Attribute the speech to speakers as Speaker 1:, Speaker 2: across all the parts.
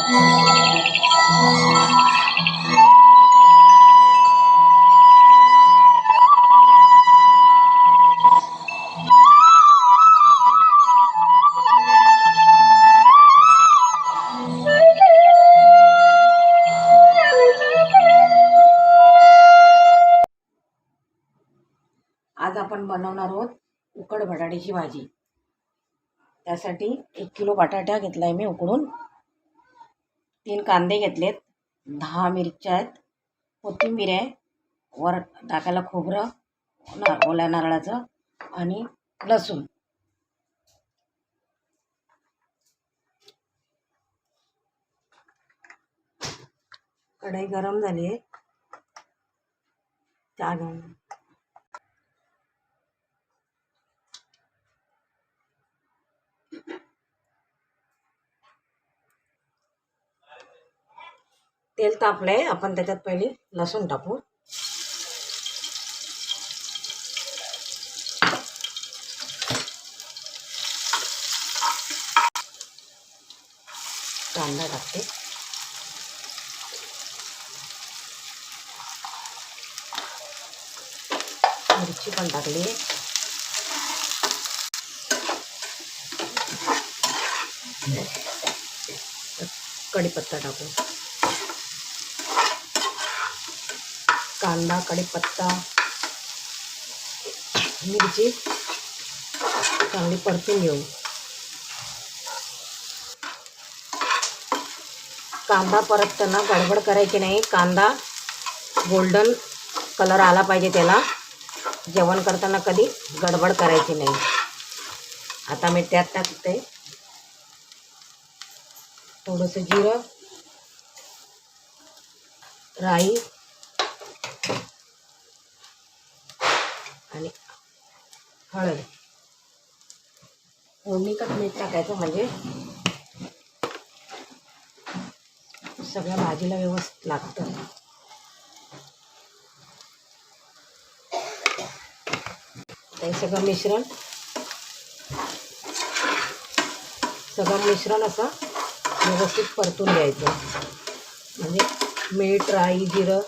Speaker 1: आज आपण बनवणार आहोत उकड बटाट्याची भाजी। त्यासाठी 1 किलो बटाटा घेतलाय मी उकडून, 3 कांदे घेतलेत, 10 मिरच्या आहेत, कोथिंबीर आहे, वर टाकायला खोबरं ओल्या नारळाचं आणि लसूण। कढई गरम झाली आहे, चहा घेऊन तेल तापलंय, आपण त्याच्यात पहिले लसूण टाकू। कांदा टाकते, मिरची पण टाकली, कढीपत्ता टाकू। कांदा, कढीपत्ता, मिरची चांगली परतून घेऊ। कांदा परतताना गडबड करायची नाही, कांदा गोल्डन कलर आला पाहिजे त्याला। जेवण करताना कधी गडबड करायची नाही। आता मी त्यात टाकते थोडंसं जिरं, राई आणि हळद। फोडणीत मीठ टाकायचं म्हणजे सगळ्या भाजीला व्यवस्थित लागतं। हे सगळं मिश्रण असं व्यवस्थित परतून घ्यायचं, म्हणजे मीठ, राई, जिरं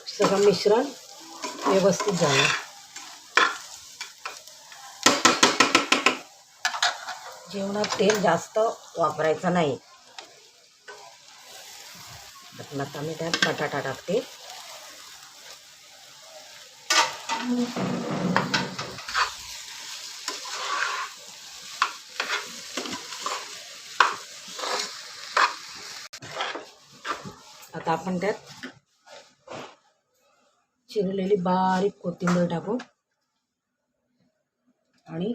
Speaker 1: सगळं मिश्रण व्यवस्थित झालं। जेवणात तेल जास्त वापरायचं नाही। आता मी त्यात बटाटा टाकते, आता आपण त्यात चिरलेली बारीक कोथिंबीर टाकू आणि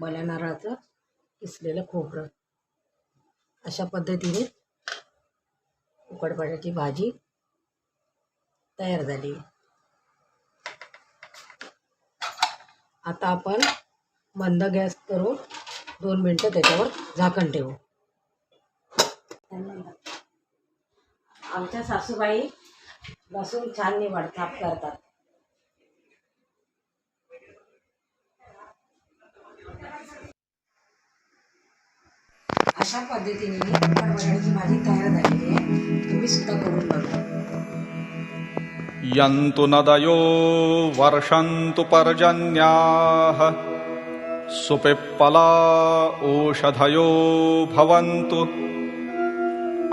Speaker 1: ओल्या नारळाचं किसलेलं खोबरं। अशा पद्धतीने उकड बटाट्याची भाजी तयार झाली। आता आपण मंद गॅस करून 2 मिनिटं त्याच्यावर झाकण ठेवू। आमच्या सासूबाई लसूण छान निवडतात करतात। अशा पद्धतीने उकड बटाट्याची भाजी तयार झालेली आहे, तुम्ही सुद्धा करून बघा।
Speaker 2: यन्तु नदयो वर्षन्तु पर्जन्याः सुपिप्पला ओषधयो भवन्तु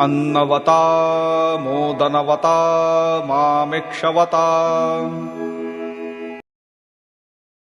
Speaker 2: अन्नवता मोदनवता मामिक्षवता।